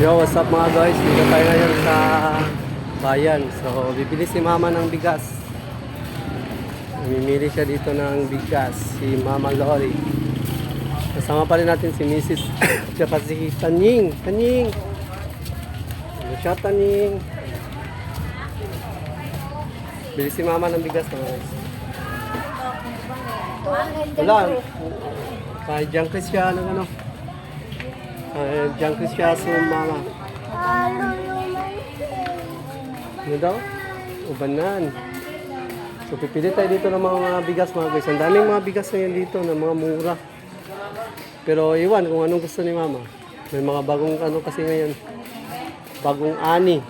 Yo, what's up mga guys? Dito tayo ngayon sa bayan. So, bibili si mama ng bigas. Mamimili siya dito ng bigas. Si Mama Lori. Kasama pa rin natin si Mrs. Tsaka si Tanying. Tanying! Ano siya, Tanying? Bili si mama ng bigas mga guys. Wala. Kahit John Cristiano, ano? John Cristiano, mama. Ano daw? Ubanan. So, pipili tayo dito ng mga bigas mga guys. Ang daming mga bigas ngayon dito na mga mura. Pero iwan kung anong gusto ni mama. May mga bagong ano kasi ngayon. Bagong ani.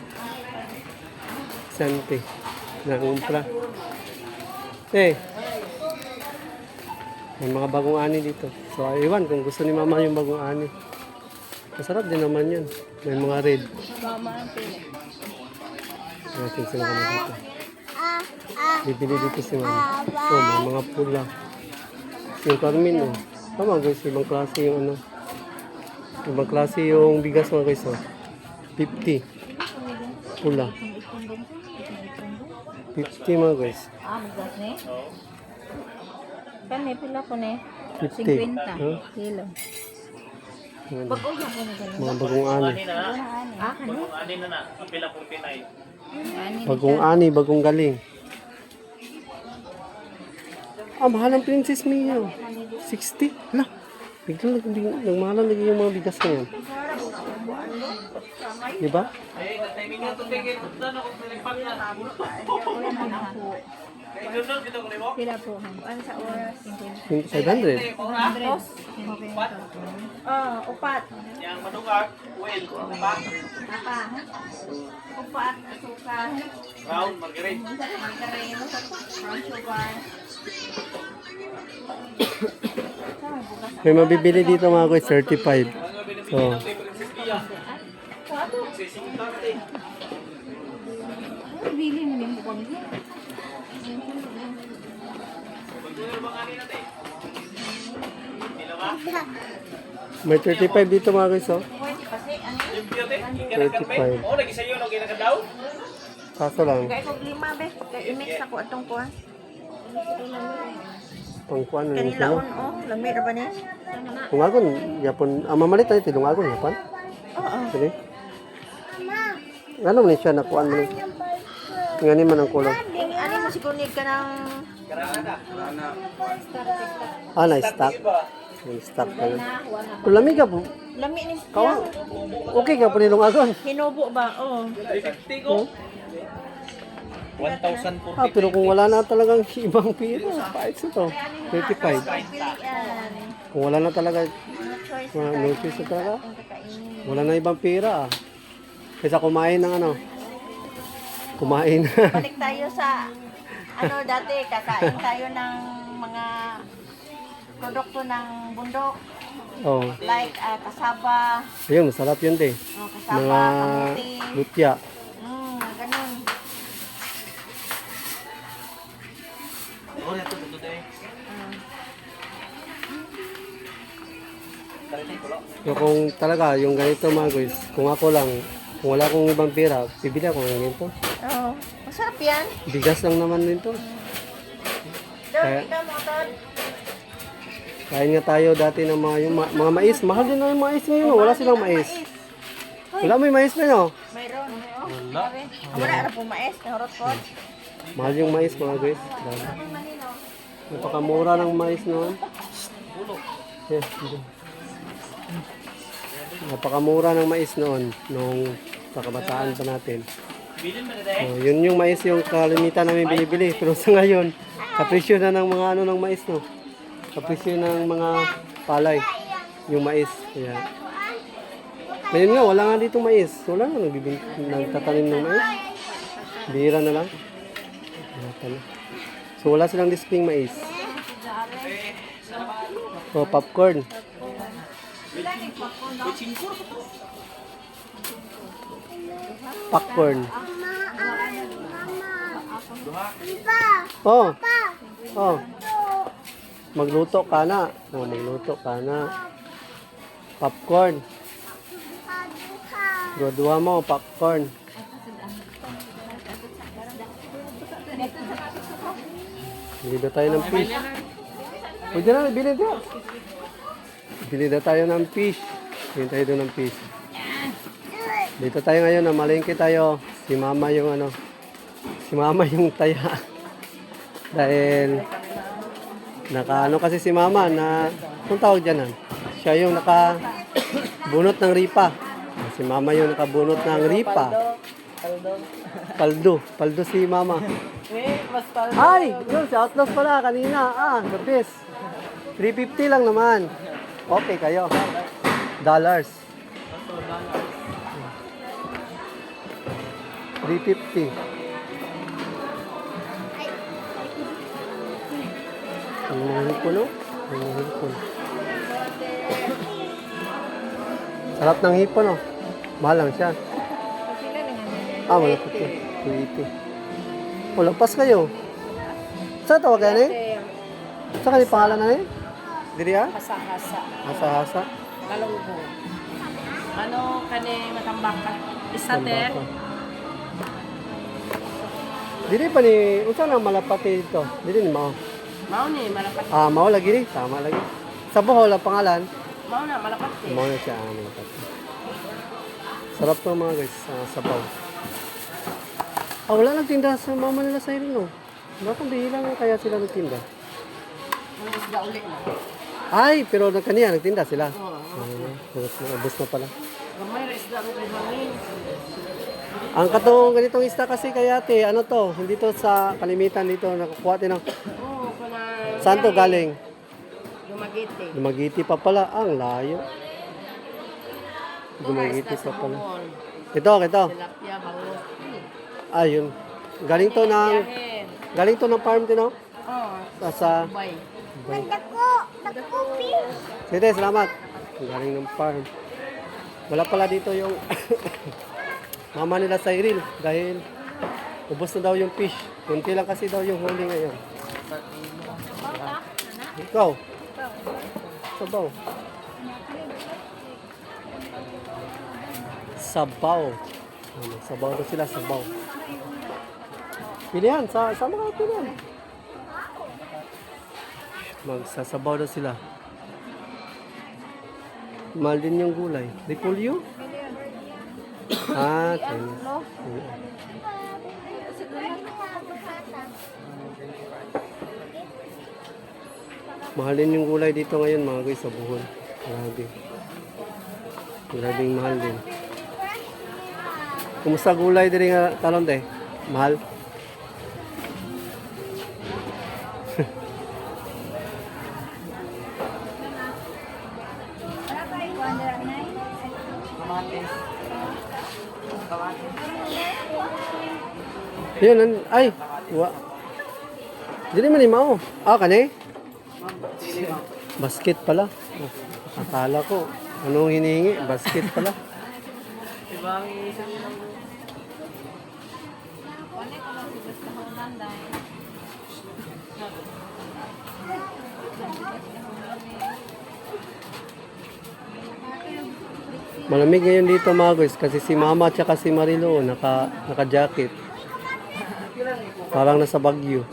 Sante. Na umpra. May mga bagong ani dito. So, iwan kung gusto ni mama yung bagong ani. Masarap din naman yan. May mga red. Natin sila kami dito. Bibili dito si mama. Oh, may mga pula. Yung Carmen, oh. Tama guys, ibang klase yung ano. Ibang klase yung bigas mga guys, oh. 50. Pula. 50 mga guys. Bigas ni? Kan may pila ko ni? 50. 50 Huh? kilo. Yan. Bagong ko ni ganun. Mga bagong ani. Kani? Ani na na, kapila 49. Ani. Bagong ani, bagong galing. Ah, mahal ang Princess Mia. 60? Lah, biglang nagmahalan lagi yung mga bigas na yan. Diba? Eh, timing nga ito, tingin. Ano kung nalipat na? Pila po. Ano sa oras? 500. 500. Upat. Yang madugar, well, upat, Apa? Upat, asukal. round, margarine. Margarine, brown sugar. May mabibili dito mga kuya, 35. So, Bili mo din bang yan? may 35 dito mga kuya, so. Yung beauty, 35. oh, nag-isayo, no, ginagadaw. Kaso lang, Kaya kog lima be, kaya i-mix ako atong kuha. pangkuan na yung Kanila sila. lami ra ba ni? Tungagon, yapon, mamalit tayo, tungagon, yapan. Oo. Sige. Ano man siya, nakuan mo ni? Nganin man ang kulang. Ano mo sigunid ka ng Ah, na-stock. Na-stock ka na. Kung lamig ka po, lami ni kawa, okay ka po nilong agon. hinubo ba? Oo. 350 ko. 1,000 po. Ah, pero kung wala na talagang ibang pira, kahit ito, 35. Pilian. Kung wala na talaga, No choice no choice na talaga, ang kakainin. wala na ibang pira. Kaysa kumain ng ano, kumain. Balik tayo sa ano dati, kakain tayo ng mga produkto ng bundok Oh, like kasaba, ayun, masarap yun din. kasaba, Mga kamuti. lutya. Ganun. Oh, ito, ito, ito. So, kung talaga, yung ganito mga guys, kung ako lang, kung wala akong ibang pira, bibili ako ng ganito. Oo. Masarap yan. Bigas lang naman din to. Kaya- Ikaw mo, Todd. Kain nga tayo dati ng mga, yung mga mais. Mahal din na yung mais ngayon. Oh. Wala silang mais. Wala may mais na no? Mayroon. Wala. Wala na po mais. Nahurot ko. Mahal yung mais mga guys. Dahil napakamura ng mais noon. Yes, dito. Napakamura ng mais noon. Nung pakabataan pa natin. Bilin mo na dahil. So, yun yung mais yung kalimitan namin binibili. Pero sa ngayon, kapresyo na ng mga ano ng mais no. Kapresyo ng mga palay. Yung mais. Kaya. Ngayon nga, wala nga dito mais. Wala nga nagtatanim ng mais. Bihira na lang. Wala pala. So wala silang displaying mais. So popcorn. Popcorn. Oh. Oh. Magluto ka na. Oh, magluto ka na. Popcorn. Dua-dua mo, popcorn. Bili na tayo ng fish. Pwede na, bili na. Bili na tayo ng fish. Bili tayo doon ng fish. Dito tayo ngayon, namalengke tayo. Si mama yung ano. Si mama yung taya. Dahil naka ano kasi si mama na, kung tawag dyan siya yung nakabunot ng ripa. Si mama yung nakabunot ng ripa. Paldo si mama. Ay, yun, si Outlaws pala kanina. The best. 350 lang naman. Okay kayo. Dollars. 350. Ang mga hipon, no? Ang mga hipon. Sarap ng hipon, no? Mahal lang siya. Malapit ko. 280. Lampas kayo. Saan tawag yan eh? Saan ka ni pangalan na eh? Diri ah? Hasa-hasa. Hasa-hasa. Galunggo. Ano kani matambakan? Isa te. Diri pa ni, unsa na malapati dito? Diri ni Mao. Mao ni malapat. Mao lagi rin. Tama lagi. Sa Bohol ang pangalan. Mao na malapat. Mao na siya. Malapati. Sarap to mga guys. Sabaw. Wala nagtinda sa mama nila sa no? Bakit bilang kaya sila nagtinda? Ang isda uli na. Ay, pero kaniya nagtinda sila. Oo. Ubus na pala. Gamay ra isda uli hangin. Ang katong ganitong isda kasi kaya te, ano to, hindi to sa kalimitan dito, nakukuha din ng Oo, kana. saan to galing? Dumagiti. Dumagiti pa pala, ang layo. Dumagiti pa pala. Ito. Tilapia bangus. Ayun. Galing to ng farm din, no? Oo. Sa Bay. Sige, salamat. Galing ng farm. Wala pala dito yung mama nila sa Iril dahil ubos na daw yung fish. Kunti lang kasi daw yung huli ngayon. Ikaw. Sabaw. Sabaw daw sila, sabaw. Pilihan, sa mga pilihan. Magsasabaw daw sila. Mahal din yung gulay. Repolyo? Chinese. Mahal din yung gulay dito ngayon mga guys sa Bohol. Grabe. Grabing mahal din. Kumusta gulay din nga talon de? Mahal? Yun, ay, Dili man ni mao. Kani? Basket pala. Akala ko, anong hinihingi? Basket pala. Ibang isang Malamig ngayon dito mga guys kasi si Mama at si Marilo naka-jacket. Parang nasa Baguio.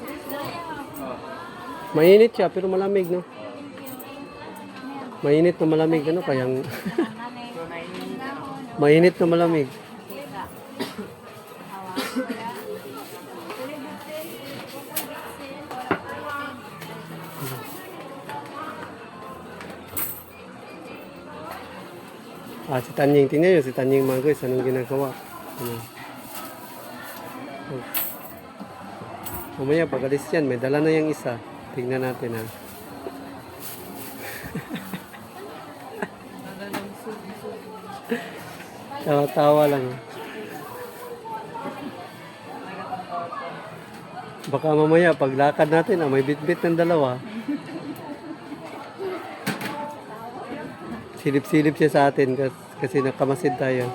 Mainit siya pero malamig, no? Mainit na malamig, ano kayang mainit na malamig. Si Tanying, tingnan nyo si Tanying mga guys, anong ginagawa. Mamaya pag alis yan, may dala na yung isa. Tingnan natin ha. Tawa-tawa lang. Baka mamaya paglakad natin, may bit-bit ng dalawa. Silip-silip siya sa atin kasi nakamasid tayo.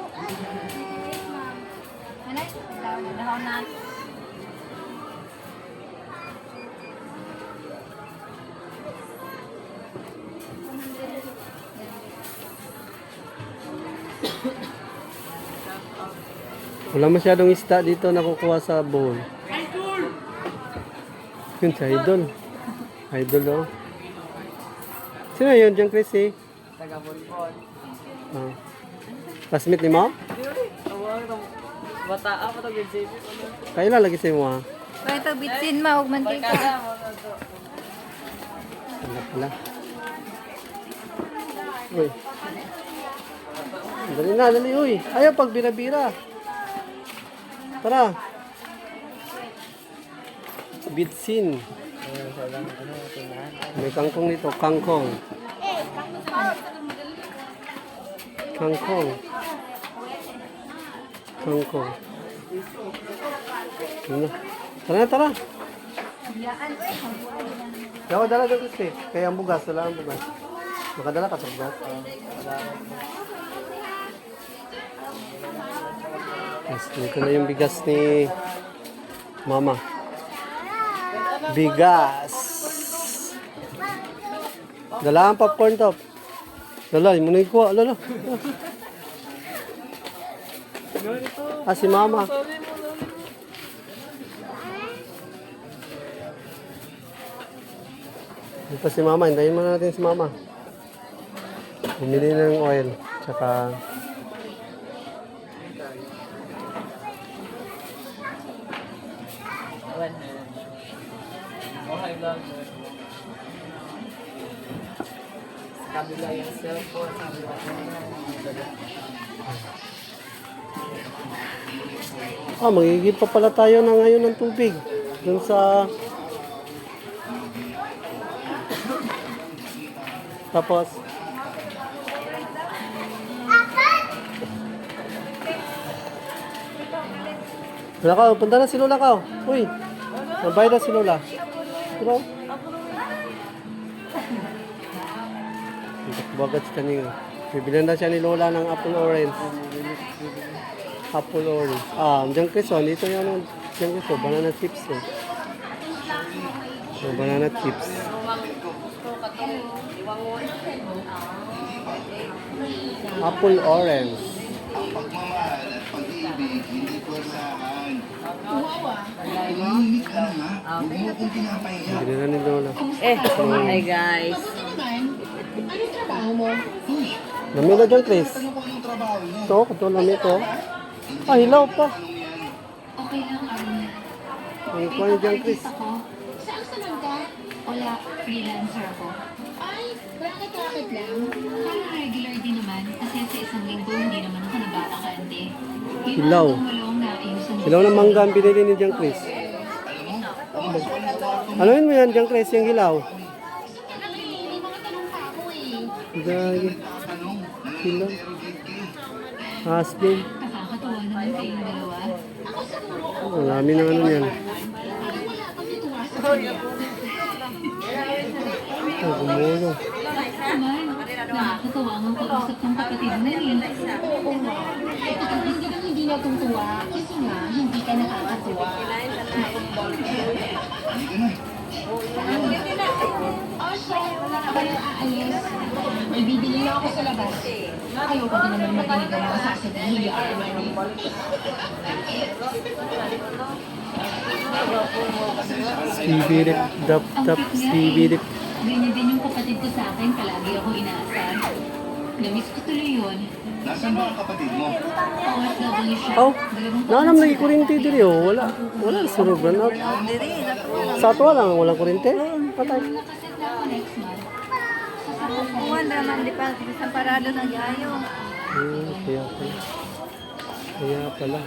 Wala masyadong isda dito nakukuha sa Bohol. Yun si Idol. Idol oh. Sino yun dyan, Chris eh? Taga-Bonbon. Ah. Classmate ni mo? Bata pa to grade 7. Kailan lagi sa mo ha? Kaya ito bitsin ma, huwag mantika. Wala pala. Uy. Dali na, dali uy. Ayaw pag binabira. Tara. Bitsin. May kangkong dito, kangkong. Kangkong. Kangkong. Ano? Tara na, tara. Dawa dala dito kasi. Kaya ang bugas, wala ang bugas. Makadala ka sa bugas. Yes, dito na yung bigas ni Mama. Bigas. Dala ang popcorn top. Dala, yung muna ikuha. Lala. Ah, si Mama. Ito si Mama. Hintayin muna natin si Mama. Bumili ng oil. Tsaka... Okay lang. Kabila yung cellphone. Ah, magigib pa pala tayo na ngayon ng tubig. Dun sa... Tapos... Wala ka, punta na si Lola ka. Uy, nabay na si Lola. Pero... Bagat sa kanina. Bibilan na siya ni Lola ng apple orange. Apple orange. Ah, diyan Chris, oh. Dito yung diyan Chris, oh. Banana chips, oh. So, banana chips. Apple orange. Pagmamahal at pag-ibig, hindi pwersahan. Tumahimik ka na nga. Huwag mo kong pinapahiya. Bili na ni Lola. Hi guys. Lami na dyan, Chris. Ano po yung trabaho niya? Ito, ito lami ito. Ah, hilaw pa. Okay lang, Arnie. Ang kuha niya dyan, Chris. Ako, saan naman ka? Wala, freelancer ako. Ay, bakit lang? Parang regular din naman. Kasi sa isang linggo, hindi naman ako nagkakakante. Hilaw. Hilaw na mangga ang binili ni dyan, Chris. Ano yun mo yan dyan, Chris? Yung hilaw. May mga tanong pa ako eh. Gagi. Hilaw. Hasbin. Nakakatawa naman kayong dalawa. Ako siguro, Ang dami ng ano yan. parang wala kang natuwa sa kanya. Oh, gumulo. Naman, nakakatawa ang kausap ng kapatid na rin. Oo nga. At hindi ka hindi natutuwa kasi nga, hindi ka nakakatuwa. Ako yung aalis. May bibili na ako sa labas. Ayoko din naman makinig ang mga sasabihin niya. Sibirip, dap, dap, sibirip. Ganyan din yung kapatid ko sa akin, palagi ako inaasar. Namiss ko tuloy yun. Nasaan ba ang kapatid mo? OFW siya. Oh, Dalawang naanam lagi kuryente diri oh. Wala sunog na. Sa ato lang, walang kuryente. Patay. nakaset na ako next month. Kuwan naman, di pa, isang parado ng yayo. Kaya pala. Kaya pala.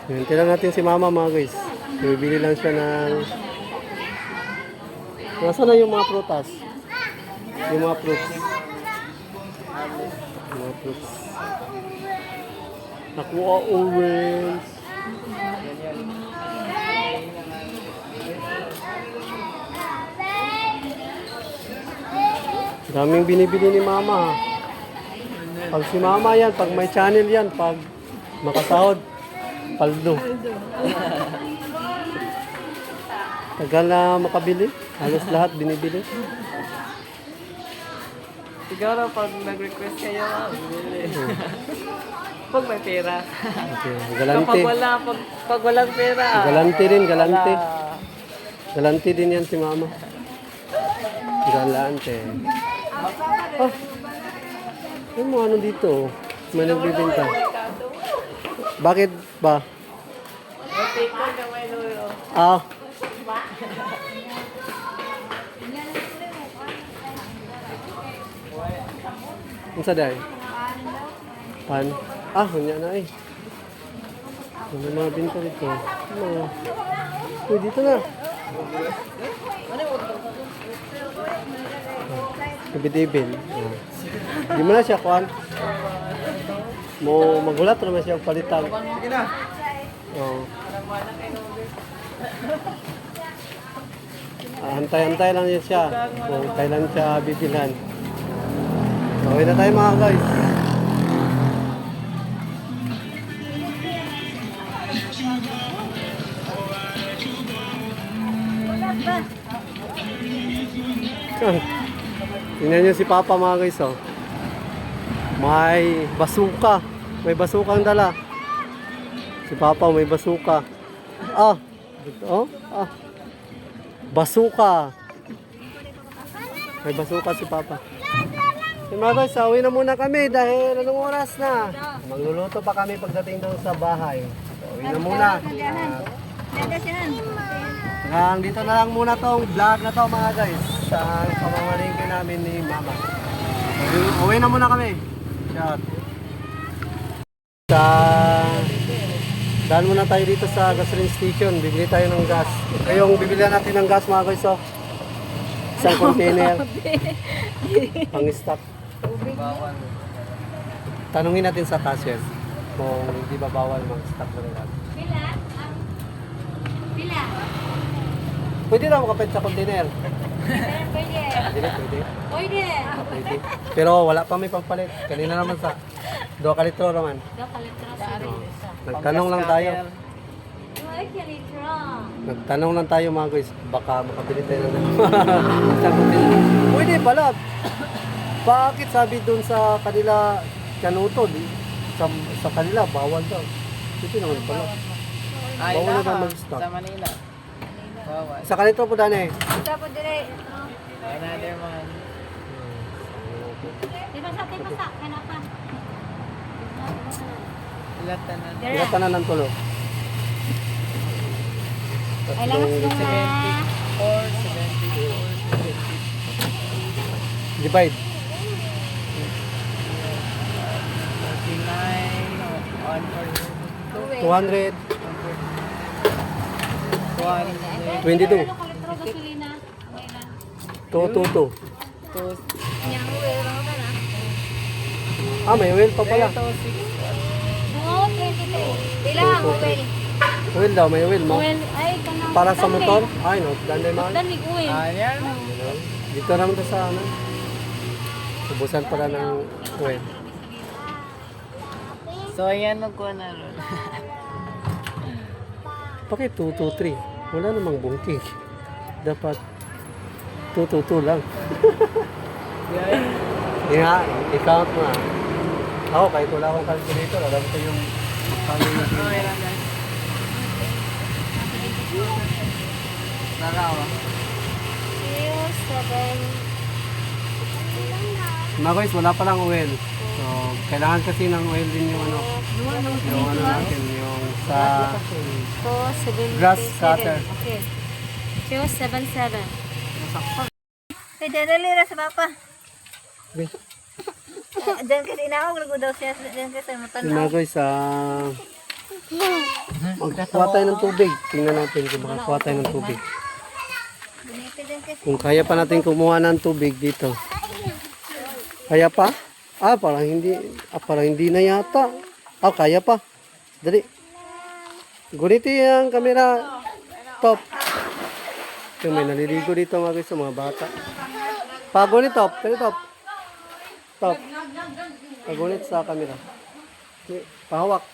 Hintay lang natin si Mama mga guys. Bibili lang siya ng... Nasaan na yung mga prutas? Yung mga fruits. Mga fruits. Nakuha orange. Daming binibili ni Mama. Pag si Mama yan, pag may channel yan, pag makasahod, paldo. Tagal na makabili. Halos lahat binibili. Siguro pag nag-request kayo, bibili. Pag may pera. Okay. Kapag Galante. wala, pag walang pera. Galante rin, galante. wala. Galante din yan si mama. Galante. Ah, yung mga ano dito, oh. May nagbibenta. Bakit ba? Tikon na may lulo. Ah. Unsa day? Pan? Ah, hunya na eh. Ano mga binta dito? Ano? Uy, dito na. Ibid-ibid. Di mo na siya, kuhan. Mo magulat naman siya palitan. Oh. Antay-antay lang yun siya. Kung kailan siya bibilhan. Okay na tayo mga guys. Tingnan nyo si Papa mga guys, oh. May basuka. May basukang dala. Si Papa may basuka. Ah. Oh. Ah. Basuka. May basuka si Papa. Si mga guys, uwi na muna kami dahil anong oras na? Magluluto pa kami pagdating doon sa bahay. So, uwi na muna. Hanggang dito na lang muna tong vlog na to mga guys. Sa pamamalingkin namin ni Mama. Uwi na muna kami. Shout. Dahil muna tayo dito sa gasoline station. Bibili tayo ng gas. Yung bibili natin ng gas mga guys. Oh. Isang container. Pang-stock. Tanungin natin sa cashier kung hindi ba bawal mag-stock na rin. Pila? Pwede na makapit sa container. Pwede. Pwede, pwede. Pwede. Pwede. Pero wala pa may pampalit. Kanina naman sa 2 litro naman. Nagtanong lang tayo. Nagtanong lang tayo mga guys. Baka makabili tayo ng sa container. Pwede pala. Bakit sabi doon sa kanila kanuto? Sa kanila bawal daw. Ito naman pala. Bawal na daw mag-stock. Sa Manila. Bawal. Sa kanito po dani. Tapos dire. Another one. Timasa. Kenapa? Lata na. Ilan tanan ng tulo? Ay, lakas mo na. 74, 74, 70. Divide. 49, 200. 1, 22. Ano kalitro gasolina? May lang. 222. 2, Yang uwi, ano ka na? Ah, may oil pa pala. 6, Oo, 22. Ilang, uwi. Oil daw, may oil mo. Uwi, ay, kanang. Para sa motor? Ay, no. Dande man. Danig uwi. Ayan. Dito naman to sa ano. Ubusan pala ng oil. So, ayan ang kuha na ron. Bakit 223? Wala namang bungking. Dapat 222 lang. Yan. Hindi nga, i-count mo ah. Ako, kahit wala akong calculator, alam ko yung magkano yung Okay lang guys. Nakawa. mga guys, wala palang oil. So, kailangan kasi ng oil din yung ano. Yung ano natin, yung sa 277. grass cutter. Okay. 277. Kay dadali ra sa papa. Diyan kasi inaog lago daw siya. Diyan kasi Yung matanaw. mga guys, magkuha tayo ng tubig. Tingnan natin kung makakuha tayo ng tubig. Kung kaya pa natin kumuha ng tubig dito. Kaya pa? Parang hindi na yata. Kaya pa. Dali. Gunito yung camera. Top. Yung may naliligo dito mga guys, mga bata. Pagunit top. Pero top. Top. Pagunit sa camera. Pahawak.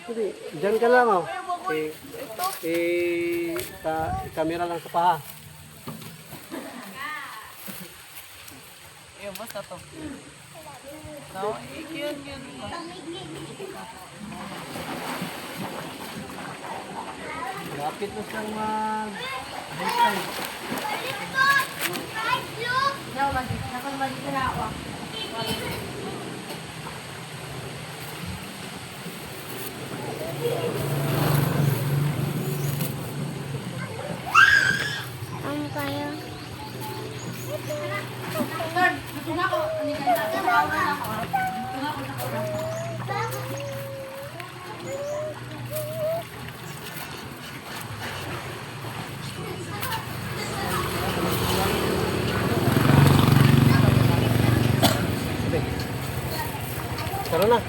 Hindi. Diyan ka lang oh. Camera lang sa paha. Sige, basta to. No, yun. Lapit na siyang mag... Tara na.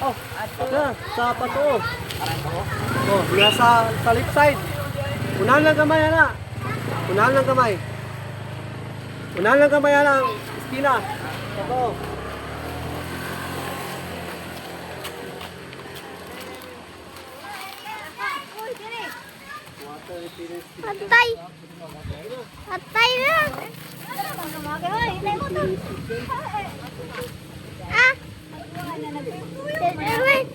Oh, ito. Sa pato. Oh, nasa sa left side. Unahan lang kamay, ana. Unahan lang kamay. Unahan lang kamay, ana. Iskina. Ito. Patay! Patay na! Ah! Wait!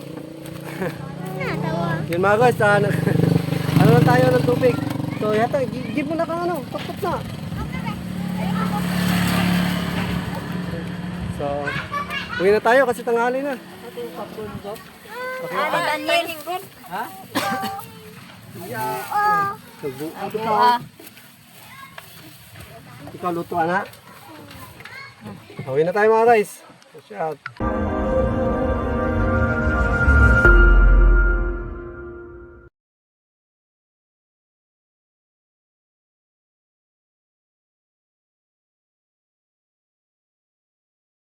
Natawa. Yun mga guys, ano lang tayo ng tubig. So, yata, give mo na kang ano, tuktok na. So, uwi na tayo kasi tanghali na. Ano, Daniel? Ha? Ikaw lutuan ha? Uwi na tayo mga guys. Shout out.